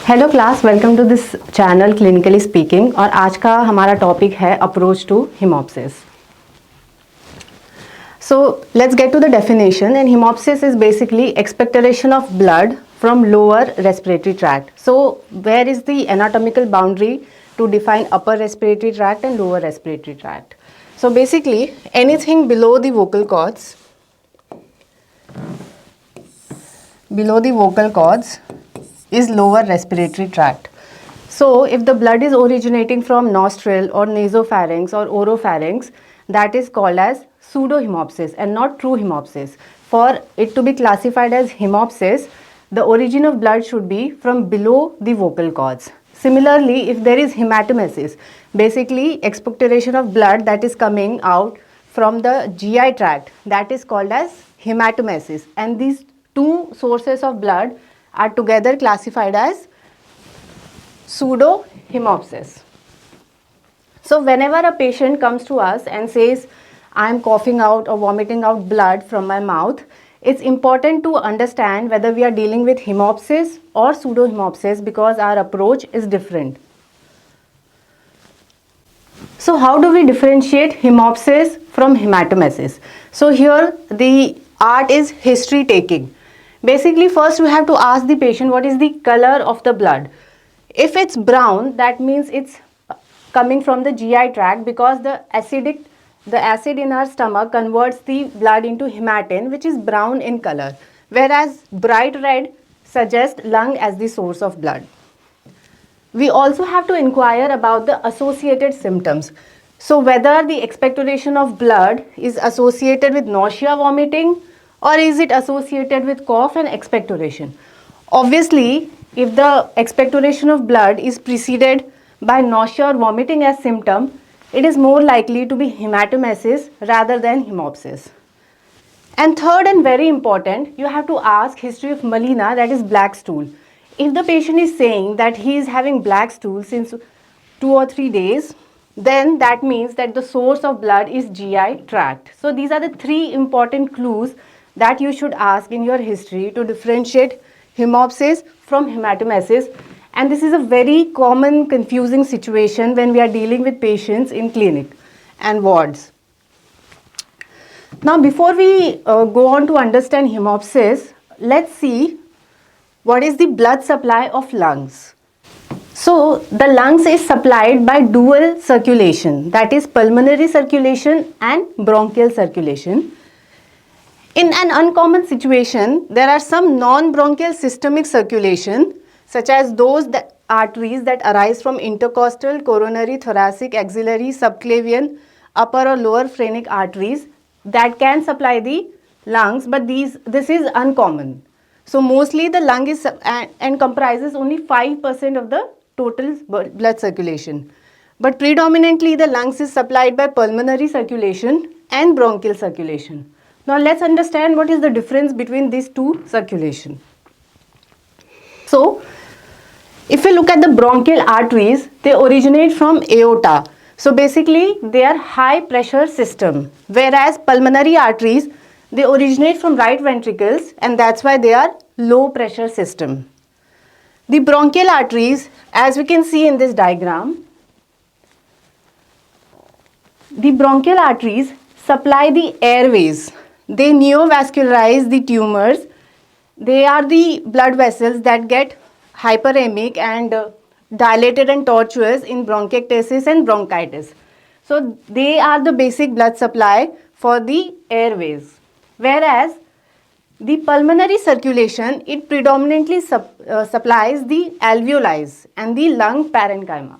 Hello class, welcome to this channel clinically speaking. और आज का हमारा टॉपिक है approach to hemoptysis. So let's get to the definition. And hemoptysis is basically expectoration of blood from lower respiratory tract. So where is the anatomical boundary to define upper respiratory tract and lower respiratory tract? So basically anything below the vocal cords is lower respiratory tract. So if the blood is originating from nostril or nasopharynx or oropharynx, that is called as pseudohemoptysis and not true hemoptysis. For it to be classified as hemoptysis, the origin of blood should be from below the vocal cords. Similarly, if there is hematemesis, basically expectoration of blood that is coming out from the GI tract, that is called as hematemesis, and these two sources of blood are together classified as pseudohemoptysis. So whenever a patient comes to us and says, I am coughing out or vomiting out blood from my mouth, it's important to understand whether we are dealing with hemoptysis or pseudohemoptysis because our approach is different. So how do we differentiate hemoptysis from hematemesis? So here the art is history taking. Basically first we have to ask the patient what is the color of the blood. If it's brown, that means it's coming from the GI tract because the acid in our stomach converts the blood into hematine, which is brown in color, whereas bright red suggests lung as the source of blood. We also have to inquire about the associated symptoms. So whether the expectoration of blood is associated with nausea, vomiting, or is it associated with cough and expectoration. Obviously, if the expectoration of blood is preceded by nausea or vomiting as symptom, it is more likely to be hematemesis rather than hemoptysis. And third and very important, you have to ask history of melena, that is black stool. If the patient is saying that he is having black stool since 2 or 3 days, then that means that the source of blood is GI tract. So these are the 3 important clues that you should ask in your history to differentiate hemoptysis from hematemesis. And this is a very common confusing situation when we are dealing with patients in clinic and wards. Now before we go on to understand hemoptysis, let's see what is the blood supply of lungs. So the lungs is supplied by dual circulation, that is pulmonary circulation and bronchial circulation. In an uncommon situation, there are some non-bronchial systemic circulation, such as those arteries that arise from intercostal, coronary, thoracic, axillary, subclavian, upper or lower phrenic arteries that can supply the lungs, but this is uncommon. So mostly the lung is and comprises only 5% of the total blood circulation. But predominantly the lungs is supplied by pulmonary circulation and bronchial circulation. Now let's understand what is the difference between these two circulation. So if you look at the bronchial arteries, they originate from aorta. So basically they are high pressure system, whereas pulmonary arteries, they originate from right ventricles and that's why they are low pressure system. The bronchial arteries, as we can see in this diagram, the bronchial arteries supply the airways. They neovascularize the tumors. They are the blood vessels that get hyperemic and dilated and tortuous in bronchiectasis and bronchitis. So they are the basic blood supply for the airways. Whereas the pulmonary circulation, it predominantly supplies the alveoli and the lung parenchyma.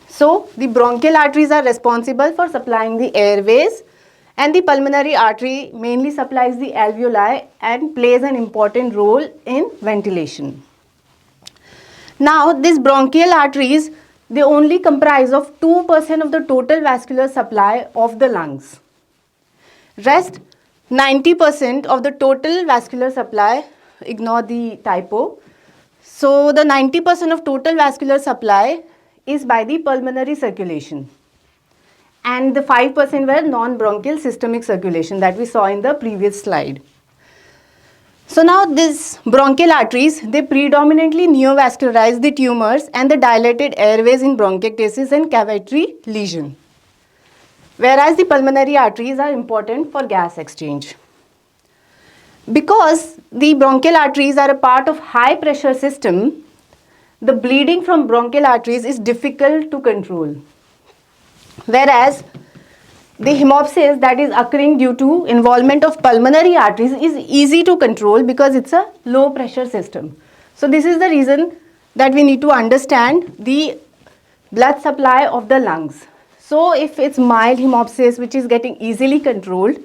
So the bronchial arteries are responsible for supplying the airways, and the pulmonary artery mainly supplies the alveoli and plays an important role in ventilation. Now these bronchial arteries, they only comprise of 2% of the total vascular supply of the lungs. Rest 90% of the total vascular supply, ignore the typo. So the 90% of total vascular supply is by the pulmonary circulation, and the 5% were non-bronchial systemic circulation that we saw in the previous slide. So now these bronchial arteries, they predominantly neovascularize the tumors and the dilated airways in bronchiectasis and cavitary lesion. Whereas the pulmonary arteries are important for gas exchange. Because the bronchial arteries are a part of high pressure system, the bleeding from bronchial arteries is difficult to control. Whereas the hemoptysis that is occurring due to involvement of pulmonary arteries is easy to control because it's a low pressure system. So this is the reason that we need to understand the blood supply of the lungs. So if it's mild hemoptysis which is getting easily controlled,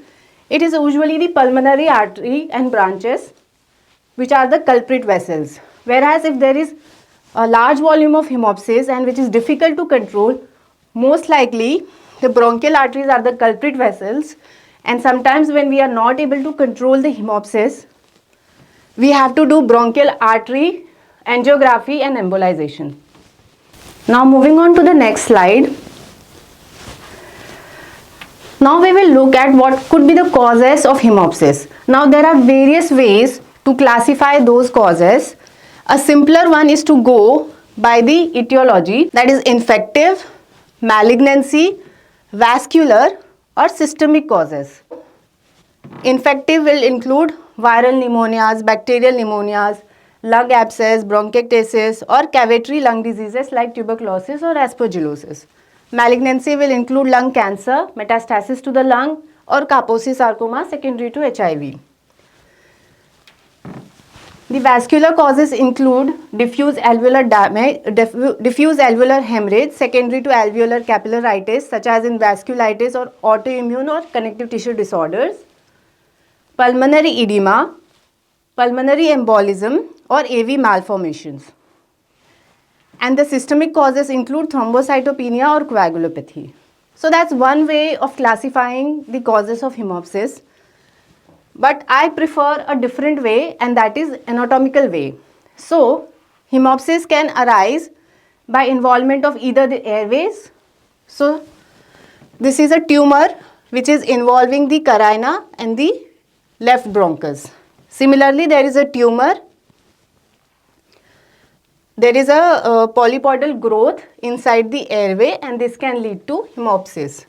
it is usually the pulmonary artery and branches which are the culprit vessels. Whereas if there is a large volume of hemoptysis and which is difficult to control, most likely the bronchial arteries are the culprit vessels, and sometimes when we are not able to control the hemoptysis, we have to do bronchial artery angiography and embolization. Now moving on to the next slide. Now we will look at what could be the causes of hemoptysis. Now there are various ways to classify those causes. A simpler one is to go by the etiology, that is infective, malignancy, vascular or systemic causes. Infective will include viral pneumonias, bacterial pneumonias, lung abscess, bronchiectasis or cavitary lung diseases like tuberculosis or aspergillosis. Malignancy will include lung cancer, metastasis to the lung or Kaposi sarcoma secondary to HIV. The vascular causes include diffuse alveolar damage, diffuse alveolar hemorrhage secondary to alveolar capillaritis such as in vasculitis or autoimmune or connective tissue disorders, pulmonary edema, pulmonary embolism or AV malformations. And the systemic causes include thrombocytopenia or coagulopathy. So that's one way of classifying the causes of hemoptysis. But I prefer a different way, and that is anatomical way. So hemoptysis can arise by involvement of either the airways. So this is a tumor which is involving the carina and the left bronchus. Similarly, there is a tumor. There is a polypoidal growth inside the airway, and this can lead to hemoptysis.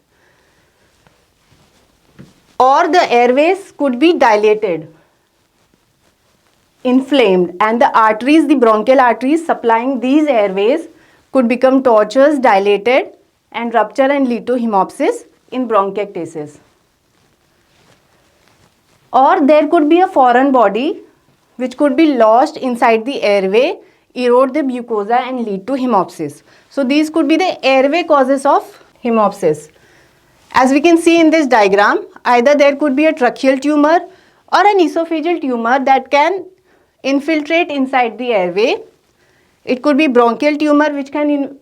Or the airways could be dilated, inflamed, and the arteries, the bronchial arteries supplying these airways could become tortuous, dilated and rupture and lead to hemoptysis in bronchiectasis. Or there could be a foreign body which could be lodged inside the airway, erode the mucosa and lead to hemoptysis. So these could be the airway causes of hemoptysis. As we can see in this diagram, either there could be a tracheal tumor or an esophageal tumor that can infiltrate inside the airway. It could be bronchial tumor which can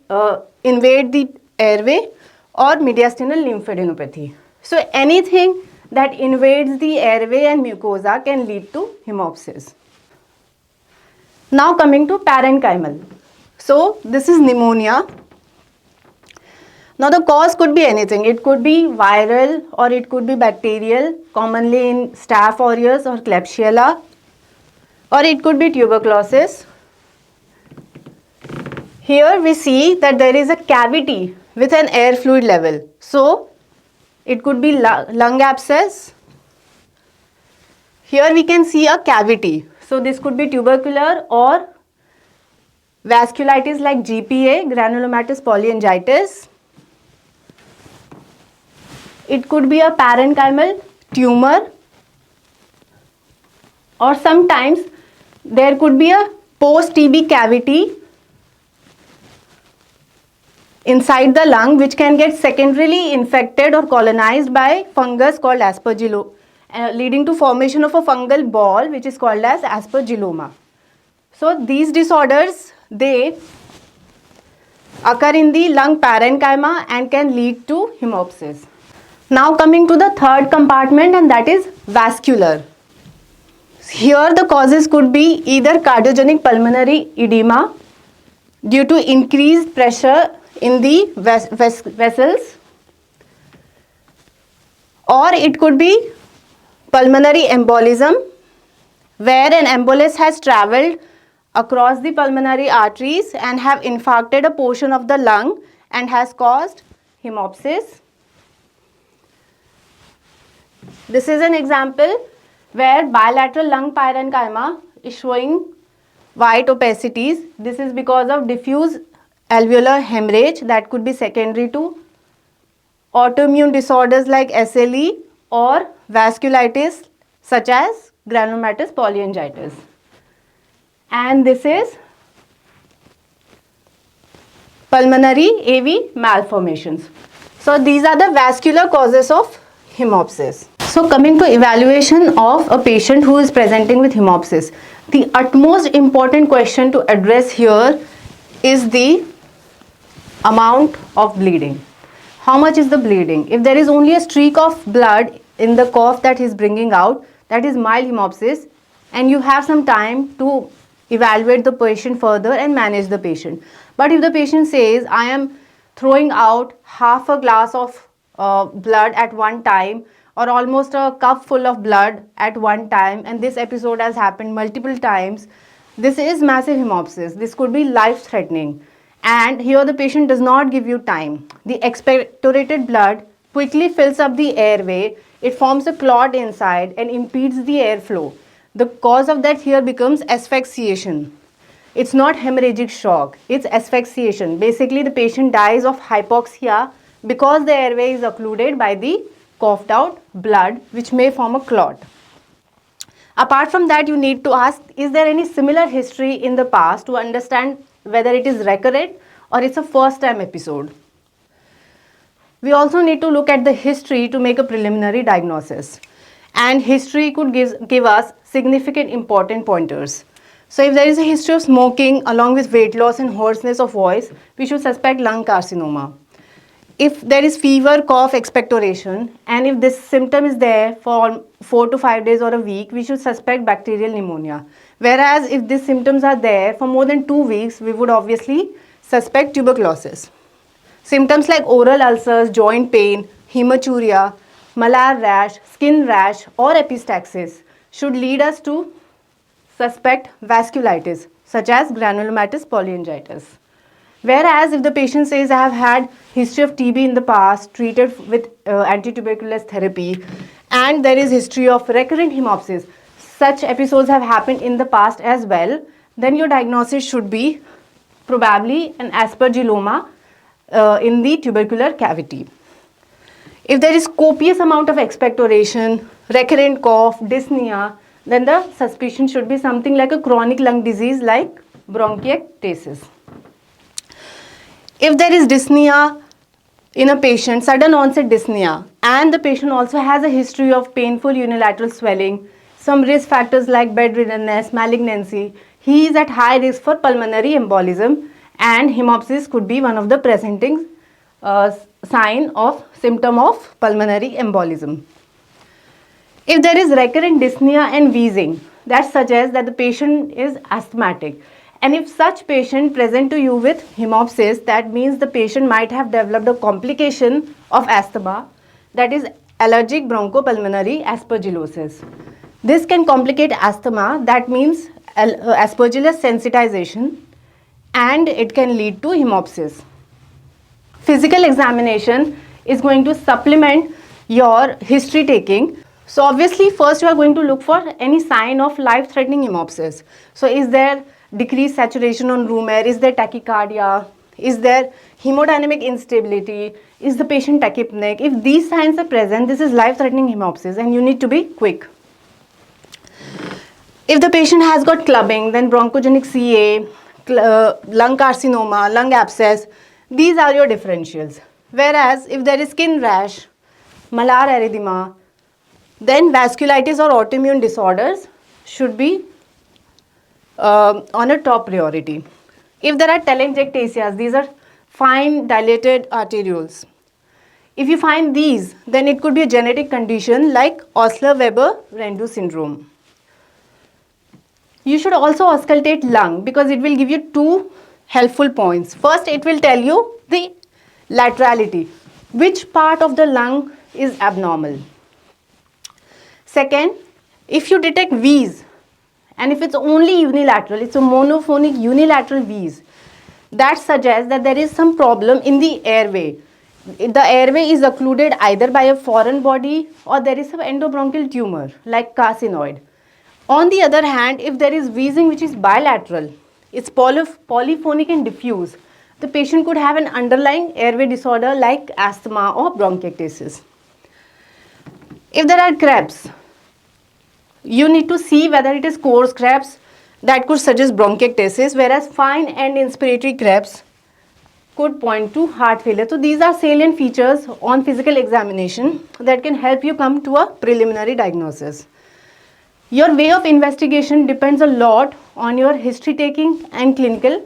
invade the airway or mediastinal lymphadenopathy. So anything that invades the airway and mucosa can lead to hemoptysis. Now coming to parenchymal. So this is pneumonia. Now the cause could be anything. It could be viral or it could be bacterial, commonly in Staph aureus or Klebsiella, or it could be tuberculosis. Here we see that there is a cavity with an air fluid level. So it could be lung abscess. Here we can see a cavity. So this could be tubercular or vasculitis like GPA, granulomatous polyangiitis. It could be a parenchymal tumor, or sometimes there could be a post-TB cavity inside the lung which can get secondarily infected or colonized by fungus called aspergilloma, leading to formation of a fungal ball which is called as aspergilloma. So these disorders, they occur in the lung parenchyma and can lead to hemoptysis. Now coming to the third compartment, and that is vascular. Here the causes could be either cardiogenic pulmonary edema due to increased pressure in the vessels, or it could be pulmonary embolism where an embolus has traveled across the pulmonary arteries and have infarcted a portion of the lung and has caused hemoptysis. This is an example where bilateral lung parenchyma is showing white opacities. This is because of diffuse alveolar hemorrhage that could be secondary to autoimmune disorders like SLE or vasculitis such as granulomatous polyangiitis. And this is pulmonary AV malformations. So these are the vascular causes of hemoptysis. So coming to evaluation of a patient who is presenting with hemoptysis, the utmost important question to address here is the amount of bleeding. How much is the bleeding? If there is only a streak of blood in the cough that he is bringing out, that is mild hemoptysis, and you have some time to evaluate the patient further and manage the patient. But if the patient says, I am throwing out half a glass of blood at one time, or almost a cup full of blood at one time, and this episode has happened multiple times, this is massive hemoptysis. This could be life threatening, and here the patient does not give you time. The expectorated blood quickly fills up the airway, it forms a clot inside and impedes the airflow. The cause of that here becomes asphyxiation. It's not hemorrhagic shock, it's asphyxiation. Basically the patient dies of hypoxia because the airway is occluded by the coughed out blood, which may form a clot. Apart from that, you need to ask, is there any similar history in the past to understand whether it is recurrent or it's a first time episode. We also need to look at the history to make a preliminary diagnosis, and history could give us significant important pointers. So if there is a history of smoking along with weight loss and hoarseness of voice, we should suspect lung carcinoma. If there is fever, cough, expectoration, and if this symptom is there for 4 to 5 days or a week, we should suspect bacterial pneumonia. Whereas if these symptoms are there for more than 2 weeks, we would obviously suspect tuberculosis. Symptoms like oral ulcers, joint pain, hematuria, malar rash, skin rash or epistaxis should lead us to suspect vasculitis such as granulomatous polyangiitis. Whereas if the patient says, I have had history of TB in the past, treated with anti-tuberculous therapy, and there is history of recurrent hemoptysis, such episodes have happened in the past as well, then your diagnosis should be probably an aspergilloma in the tubercular cavity. If there is copious amount of expectoration, recurrent cough, dyspnea, then the suspicion should be something like a chronic lung disease like bronchiectasis. If there is dyspnea in a patient, sudden onset dyspnea, and the patient also has a history of painful unilateral swelling, some risk factors like bedriddenness, malignancy, he is at high risk for pulmonary embolism, and hemoptysis could be one of the presenting sign of symptom of pulmonary embolism. If there is recurrent dyspnea and wheezing, that suggests that the patient is asthmatic. And if such patient present to you with hemoptysis, that means the patient might have developed a complication of asthma, that is allergic bronchopulmonary aspergillosis. This can complicate asthma, that means aspergillus sensitization, and it can lead to hemoptysis. Physical examination is going to supplement your history taking. So obviously first you are going to look for any sign of life-threatening hemoptysis. So is there decreased saturation on room air, is there tachycardia, is there hemodynamic instability, is the patient tachypneic? If these signs are present, this is life-threatening hemoptysis and you need to be quick. If the patient has got clubbing, then bronchogenic CA, lung carcinoma, lung abscess, these are your differentials. Whereas if there is skin rash, malar erythema, then vasculitis or autoimmune disorders should be on a top priority. If there are telangiectasias, these are fine dilated arterioles. If you find these, then it could be a genetic condition like Osler-Weber-Rendu syndrome. You should also auscultate lung because it will give you two helpful points. First, it will tell you the laterality, which part of the lung is abnormal. Second, if you detect wheeze, And if it's only unilateral, it's a monophonic unilateral wheeze, that suggests that there is some problem in the airway. The airway is occluded either by a foreign body or there is some endobronchial tumor like carcinoid. On the other hand, if there is wheezing which is bilateral, it's polyphonic and diffuse, the patient could have an underlying airway disorder like asthma or bronchiectasis. If there are Krebs, you need to see whether it is coarse Krebs that could suggest bronchiectasis, whereas fine and inspiratory Krebs could point to heart failure. So these are salient features on physical examination that can help you come to a preliminary diagnosis. Your way of investigation depends a lot on your history taking and clinical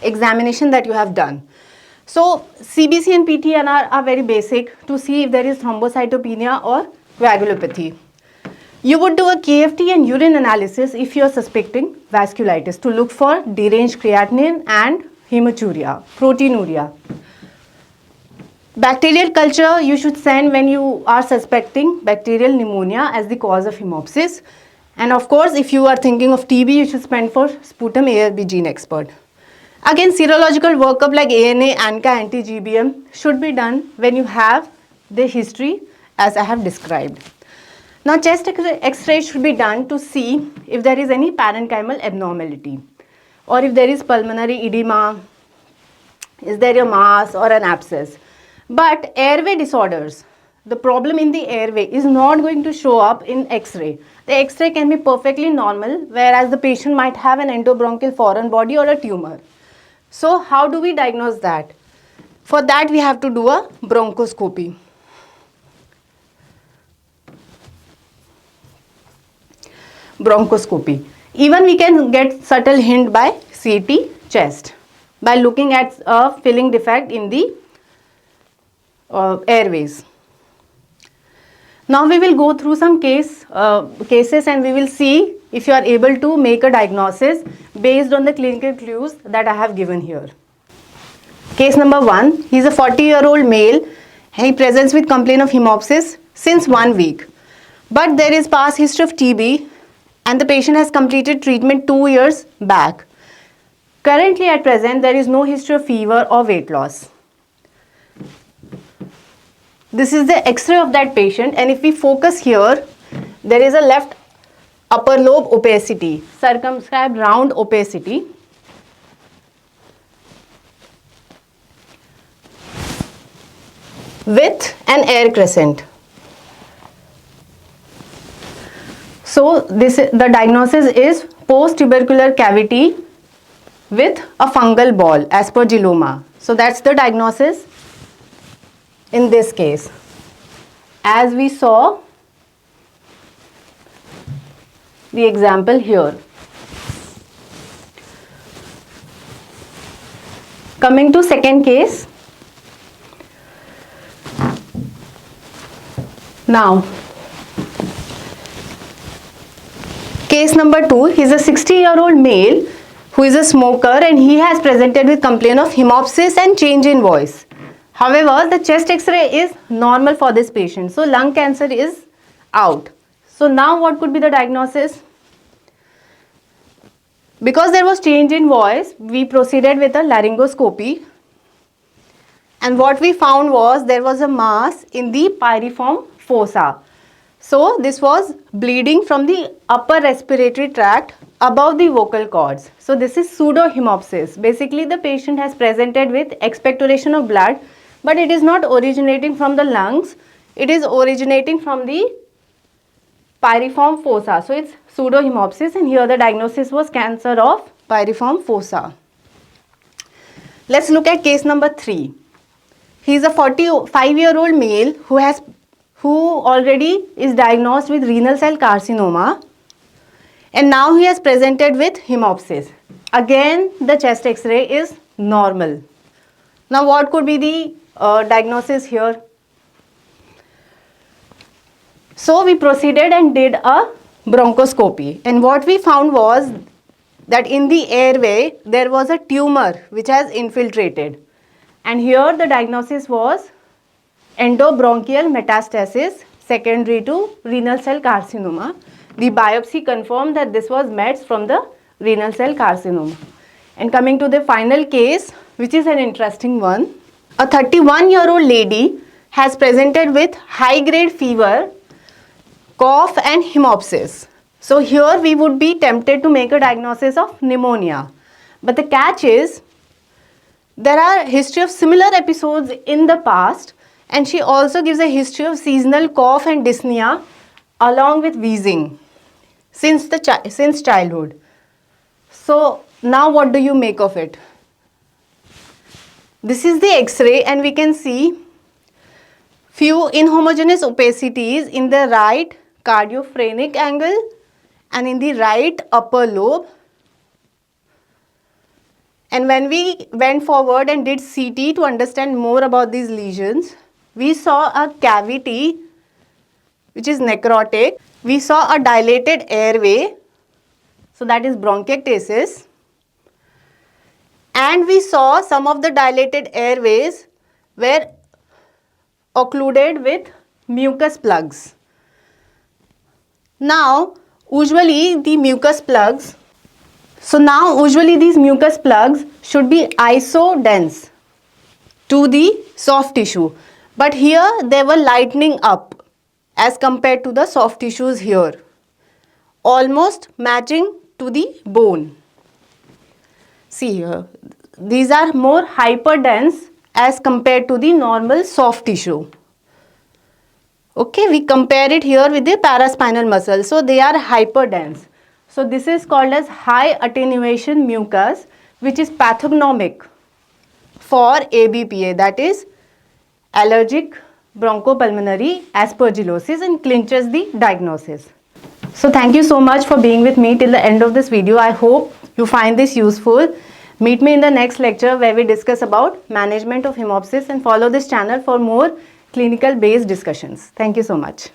examination that you have done. So CBC and PT-NR are very basic to see if there is thrombocytopenia or coagulopathy. You would do a KFT and urine analysis if you are suspecting vasculitis to look for deranged creatinine and hematuria, proteinuria. Bacterial culture you should send when you are suspecting bacterial pneumonia as the cause of hemoptysis. And of course, if you are thinking of TB, you should send for sputum ARB gene expert. Again, serological workup like ANA, ANCA, anti-GBM should be done when you have the history as I have described. Now, chest X-ray should be done to see if there is any parenchymal abnormality or if there is pulmonary edema, is there a mass or an abscess. But airway disorders, the problem in the airway is not going to show up in X-ray. The X-ray can be perfectly normal, whereas the patient might have an endobronchial foreign body or a tumor. So how do we diagnose that? For that we have to do a bronchoscopy. Even we can get subtle hint by CT chest by looking at a filling defect in the airways. Now we will go through some cases and we will see if you are able to make a diagnosis based on the clinical clues that I have given here. Case number 1, he is a 40-year-old male and he presents with complaint of hemoptysis since 1 week. But there is past history of TB and the patient has completed treatment 2 years back. Currently at present there is no history of fever or weight loss. This is the X-ray of that patient, and if we focus here, there is a left upper lobe opacity, circumscribed round opacity. With an air crescent. So the diagnosis is post-tubercular cavity with a fungal ball as per Giloma. So that's the diagnosis in this case. As we saw the example here. Coming to second case. Now, case number 2, he is a 60-year-old male who is a smoker and he has presented with complaint of hemoptysis and change in voice. However, the chest X-ray is normal for this patient. So, lung cancer is out. So, now what could be the diagnosis? Because there was change in voice, we proceeded with a laryngoscopy. And what we found was there was a mass in the pyriform fossa. So, this was bleeding from the upper respiratory tract above the vocal cords. So, this is pseudo-hemoptysis. Basically, the patient has presented with expectoration of blood, but it is not originating from the lungs. It is originating from the pyriform fossa. So, it's pseudo-hemoptysis, and here the diagnosis was cancer of pyriform fossa. Let's look at case number 3. He is a 45-year-old male who already is diagnosed with renal cell carcinoma, and now he has presented with hemoptysis. Again, the chest X-ray is normal. Now, what could be the diagnosis here? So, we proceeded and did a bronchoscopy, and what we found was that in the airway there was a tumor which has infiltrated, and here the diagnosis was endobronchial metastasis secondary to renal cell carcinoma, The biopsy confirmed that this was mets from the renal cell carcinoma. And coming to the final case, which is an interesting one. A 31-year-old lady has presented with high-grade fever, cough and hemoptysis. So here we would be tempted to make a diagnosis of pneumonia. But the catch is, there are history of similar episodes in the past, and she also gives a history of seasonal cough and dyspnea along with wheezing since childhood. So now what do you make of it? This is the X-ray and we can see few inhomogeneous opacities in the right cardiophrenic angle and in the right upper lobe. And when we went forward and did CT to understand more about these lesions, we saw a cavity which is necrotic. We saw a dilated airway, so that is bronchiectasis. And we saw some of the dilated airways were occluded with mucus plugs. Now, usually these mucus plugs should be isodense to the soft tissue. But here they were lightening up as compared to the soft tissues here, almost matching to the bone. See here, these are more hyperdense as compared to the normal soft tissue. Okay, we compare it here with the paraspinal muscle. So they are hyperdense. So this is called as high attenuation mucus, which is pathognomic for ABPA, that is allergic bronchopulmonary aspergillosis, and clinches the diagnosis. So thank you so much for being with me till the end of this video. I hope you find this useful. Meet me in the next lecture where we discuss about management of hemoptysis, and follow this channel for more clinical based discussions. Thank you so much.